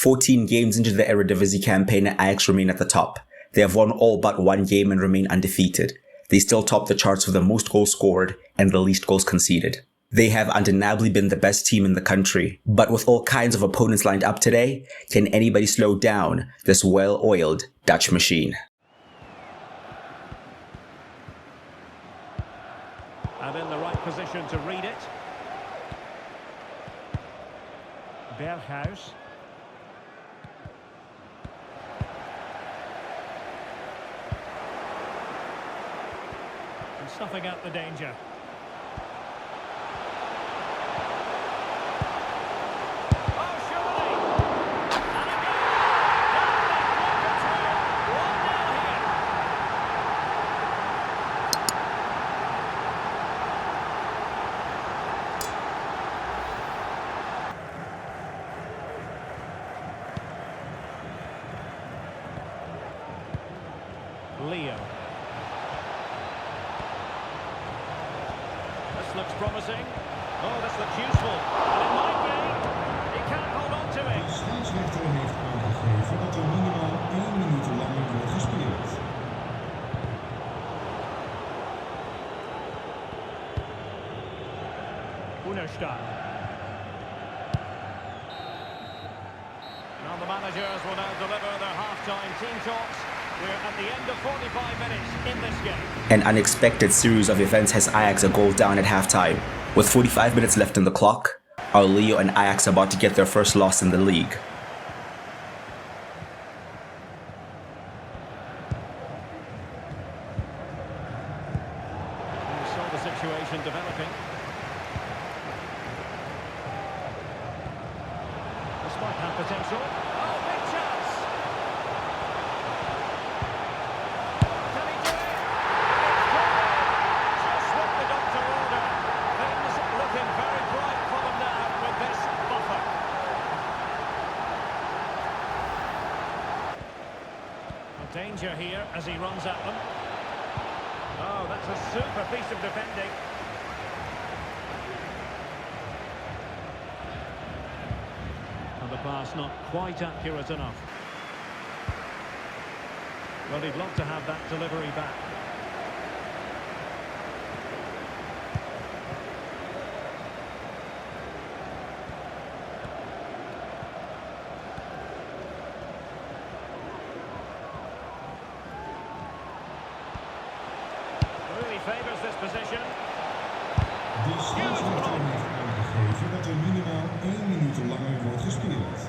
14 games into the Eredivisie campaign, Ajax remain at the top. They have won all but one game and remain undefeated. They still top the charts with the most goals scored and the least goals conceded. They have undeniably been the best team in the country, but with all kinds of opponents lined up today, can anybody slow down this well-oiled Dutch machine? And in the right position to read it. Berghuis. And snuffing out the danger. Leo. This looks promising. Oh, this looks useful. And it might be. He can't hold on to it. De scheidsrechter heeft aangegeven dat er minimaal 1 minuut langer wordt gespeeld. Unerstadt. Now the managers will now deliver their half-time team talks. We're at the end of 45 minutes in this game. An unexpected series of events has Ajax a goal down at halftime. With 45 minutes left on the clock, are Leo and Ajax about to get their first loss in the league? We saw the situation developing. This might have potential. Oh, big chance! Can he do it? It's just what the doctor ordered. Things looking very bright for them now with this buffer. A danger here as he runs at them. Oh, that's a super piece of defending. And the pass not quite accurate enough. Well, he'd love to have that delivery back. Really favours this position. De scheidsrechter heeft aangegeven dat er minimaal 1 minuut langer wordt gespeeld.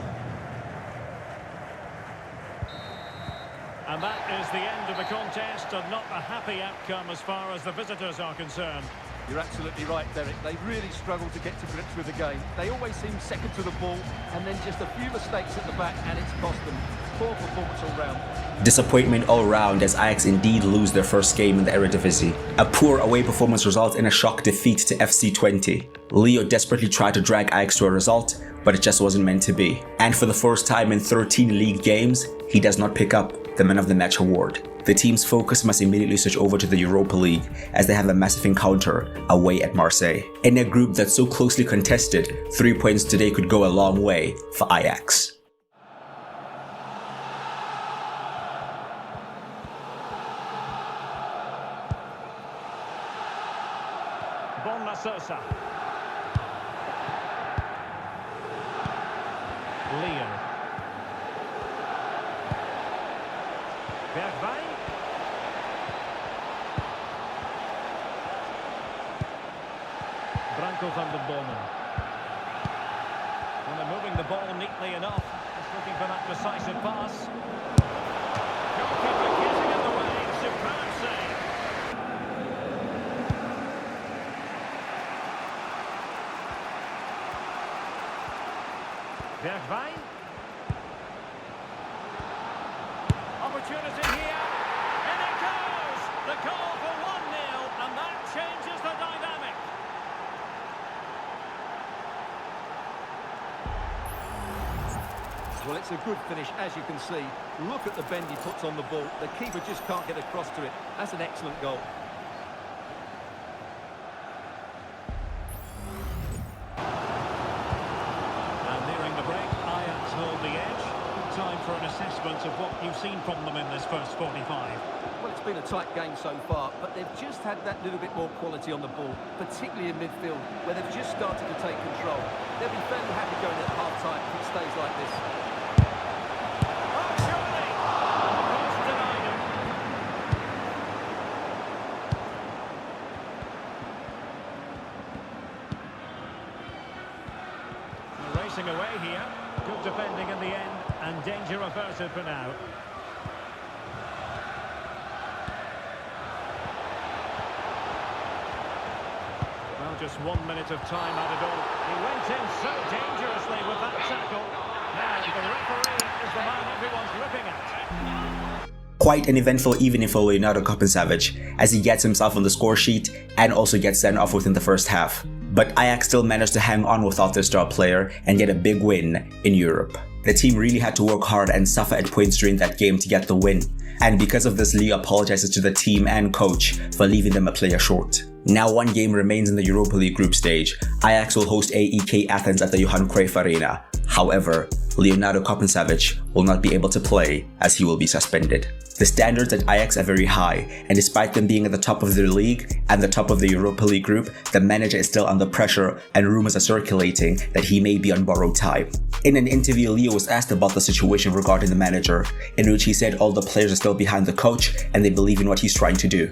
And that is the end of the contest, and not a happy outcome as far as the visitors are concerned. You're absolutely right, Derek. They really struggled to get to grips with the game. They always seem second to the ball, and then just a few mistakes at the back, and it's cost them. Poor performance all round. Disappointment all round as Ajax indeed lose their first game in the Eredivisie. A poor away performance results in a shock defeat to FC 20. Leo desperately tried to drag Ajax to a result, but it just wasn't meant to be. And for the first time in 13 league games, he does not pick up the Man of the Match award. The team's focus must immediately switch over to the Europa League as they have a massive encounter away at Marseille. In a group that's so closely contested, 3 points today could go a long way for Ajax. Sosa. Leo. Levi. Branco van den Bomen. And they're moving the ball neatly enough. Just looking for that decisive pass. Goalkeeper getting in the way. Superb save. Levi. Opportunity here. And it goes! The goal for 1-0, and that changes the dynamic. Well, it's a good finish, as you can see. Look at the bend he puts on the ball. The keeper just can't get across to it. That's an excellent goal. And nearing the break, Ajax hold the edge. time for an assessment of what you've seen from them in this first 45. Well, it's been a tight game so far, but they've just had that little bit more quality on the ball, particularly in midfield, where they've just started to take control. They'll be fairly happy going at half-time if it stays like this. Oh, surely! Cross denied him. They're racing away here. Good defending in the end, and danger averted for now. Well, just 1 minute of time added on. He went in so dangerously with that tackle. Now, the referee is the man everyone's looking at. Quite an eventful evening for Leonardo Kopensavage, as he gets himself on the score sheet and also gets sent off within the first half. But Ajax still managed to hang on without their star player and get a big win in Europe. The team really had to work hard and suffer at points during that game to get the win. And because of this, Leo apologizes to the team and coach for leaving them a player short. Now one game remains in the Europa League group stage. Ajax will host AEK Athens at the Johan Cruyff Arena. However, Leonardo Kopensavage will not be able to play as he will be suspended. The standards at Ajax are very high, and despite them being at the top of their league and the top of the Europa League group, the manager is still under pressure and rumors are circulating that he may be on borrowed time. In an interview, Leo was asked about the situation regarding the manager, in which he said all the players are still behind the coach and they believe in what he's trying to do.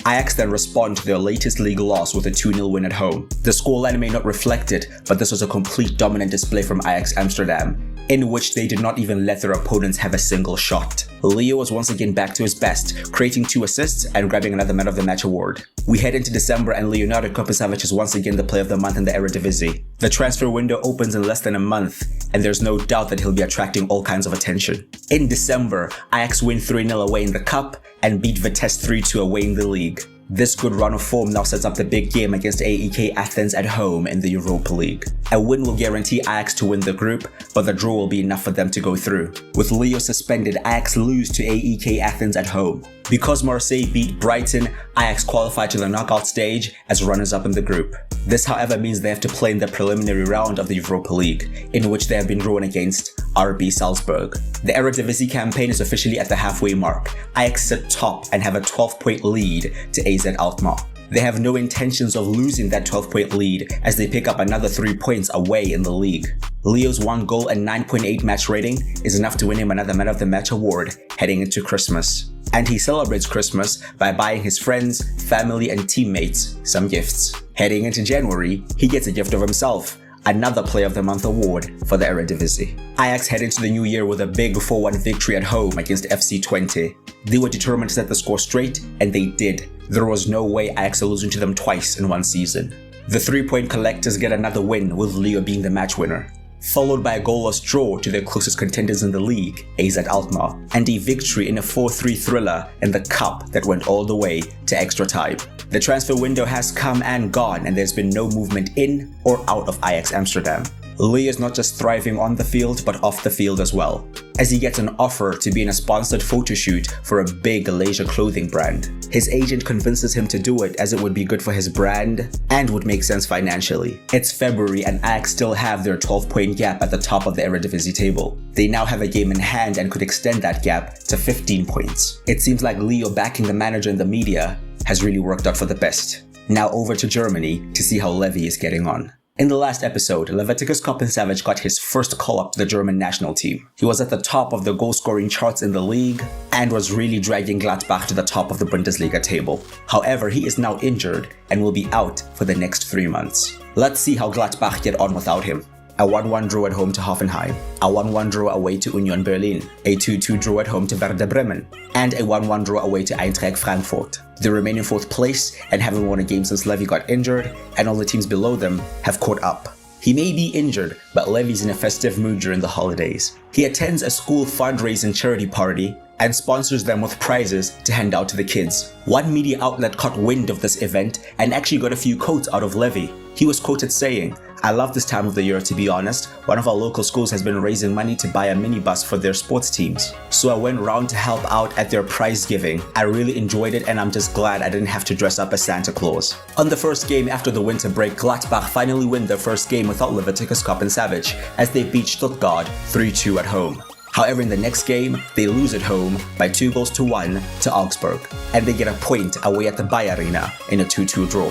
Ajax then respond to their latest league loss with a 2-0 win at home. The scoreline may not reflect it, but this was a complete dominant display from Ajax Amsterdam, in which they did not even let their opponents have a single shot. Leo was once again back to his best, creating 2 assists and grabbing another Man of the Match award. We head into December and Leonardo Kopensavage is once again the Player of the Month in the Eredivisie. The transfer window opens in less than a month, and there's no doubt that he'll be attracting all kinds of attention. In December, Ajax win 3-0 away in the Cup and beat Vitesse 3-2 away in the league. This good run of form now sets up the big game against AEK Athens at home in the Europa League. A win will guarantee Ajax to win the group, but the draw will be enough for them to go through. With Leo suspended, Ajax lose to AEK Athens at home. Because Marseille beat Brighton, Ajax qualified to the knockout stage as runners-up in the group. This, however, means they have to play in the preliminary round of the Europa League, in which they have been drawn against RB Salzburg. The Eredivisie campaign is officially at the halfway mark. Ajax sit top and have a 12-point lead to AZ Alkmaar. They have no intentions of losing that 12-point lead as they pick up another 3 points away in the league. Leo's 1 goal and 9.8 match rating is enough to win him another Man of the Match award heading into Christmas. And he celebrates Christmas by buying his friends, family and teammates some gifts. Heading into January, he gets a gift of himself, another Player of the Month award for the Eredivisie. Ajax head into the new year with a big 4-1 victory at home against FC 20. They were determined to set the score straight, and they did. There was no way Ajax are losing to them twice in one season. The 3-point collectors get another win, with Leo being the match winner, followed by a goalless draw to their closest contenders in the league, AZ Alkmaar, and a victory in a 4-3 thriller in the Cup that went all the way to extra time. The transfer window has come and gone, and there's been no movement in or out of Ajax Amsterdam. Leo is not just thriving on the field, but off the field as well, as he gets an offer to be in a sponsored photo shoot for a big leisure clothing brand. His agent convinces him to do it as it would be good for his brand and would make sense financially. It's February and Ajax still have their 12-point gap at the top of the Eredivisie table. They now have a game in hand and could extend that gap to 15 points. It seems like Leo backing the manager and the media has really worked out for the best. Now over to Germany to see how Levi is getting on. In the last episode, Leviticus Kopensavage got his first call-up to the German national team. He was at the top of the goal-scoring charts in the league and was really dragging Gladbach to the top of the Bundesliga table. However, he is now injured and will be out for the next 3 months. Let's see how Gladbach get on without him. A 1-1 draw at home to Hoffenheim, a 1-1 draw away to Union Berlin, a 2-2 draw at home to Werder Bremen, and a 1-1 draw away to Eintracht Frankfurt. They remain in 4th place and haven't won a game since Levi got injured, and all the teams below them have caught up. He may be injured, but Levi's in a festive mood during the holidays. He attends a school fundraising charity party and sponsors them with prizes to hand out to the kids. One media outlet caught wind of this event and actually got a few quotes out of Levi. He was quoted saying, "I love this time of the year, to be honest. One of our local schools has been raising money to buy a minibus for their sports teams. So I went round to help out at their prize giving. I really enjoyed it and I'm just glad I didn't have to dress up as Santa Claus." On the first game after the winter break, Gladbach finally win their first game without Leviticus Kopensavic as they beat Stuttgart 3-2 at home. However, in the next game, they lose at home by 2-1 to Augsburg, and they get a point away at the Bayer Arena in a 2-2 draw.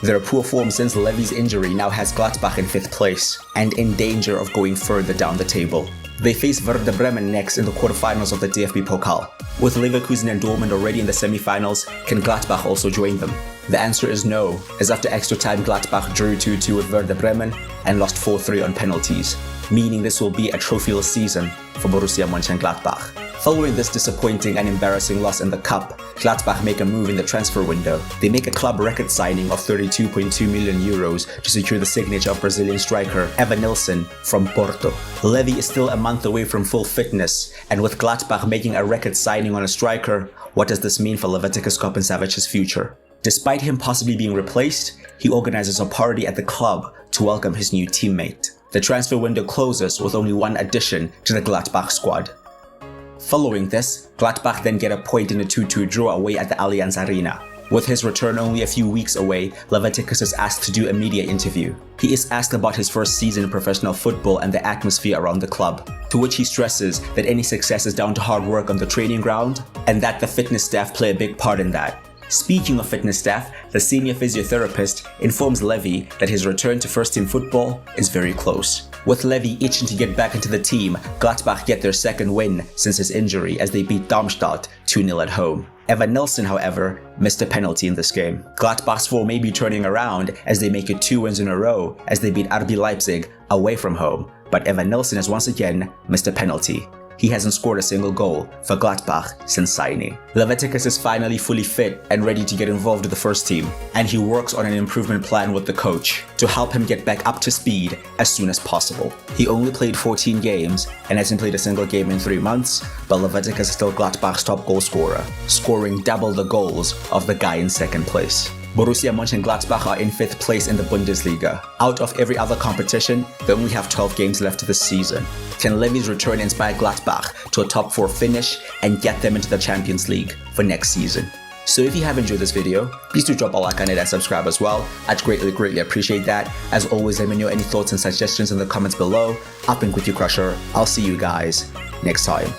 Their poor form since Levi's injury now has Gladbach in 5th place and in danger of going further down the table. They face Werder Bremen next in the quarterfinals of the DFB Pokal. With Leverkusen and Dortmund already in the semi-finals, can Gladbach also join them? The answer is no, as after extra time Gladbach drew 2-2 with Werder Bremen and lost 4-3 on penalties, meaning this will be a trophyless season for Borussia Mönchengladbach. Following this disappointing and embarrassing loss in the Cup, Gladbach make a move in the transfer window. They make a club record signing of 32.2 million euros to secure the signature of Brazilian striker Evanilson from Porto. Levi is still a month away from full fitness, and with Gladbach making a record signing on a striker, what does this mean for Leviticus Kopensavic's future? Despite him possibly being replaced, he organizes a party at the club to welcome his new teammate. The transfer window closes with only one addition to the Gladbach squad. Following this, Gladbach then get a point in a 2-2 draw away at the Allianz Arena. With his return only a few weeks away, Leviticus is asked to do a media interview. He is asked about his first season in professional football and the atmosphere around the club, to which he stresses that any success is down to hard work on the training ground and that the fitness staff play a big part in that. Speaking of fitness staff, the senior physiotherapist informs Levi that his return to first-team football is very close. With Levi itching to get back into the team, Gladbach get their second win since his injury as they beat Darmstadt 2-0 at home. Evanilson, however, missed a penalty in this game. Gladbach's form may be turning around as they make it 2 wins in a row as they beat RB Leipzig away from home, but Evanilson has once again missed a penalty. He hasn't scored a single goal for Gladbach since signing. Leviticus is finally fully fit and ready to get involved with the first team, and he works on an improvement plan with the coach to help him get back up to speed as soon as possible. He only played 14 games and hasn't played a single game in 3 months, but Leviticus is still Gladbach's top goal scorer, scoring double the goals of the guy in second place. Borussia Mönchengladbach are in 5th place in the Bundesliga. Out of every other competition, they only have 12 games left this season. Can Levi's return inspire Gladbach to a top 4 finish and get them into the Champions League for next season? So if you have enjoyed this video, please do drop a like on it and subscribe as well. I'd greatly appreciate that. As always, let me know any thoughts and suggestions in the comments below. I've been Quickie Crusher. I'll see you guys next time.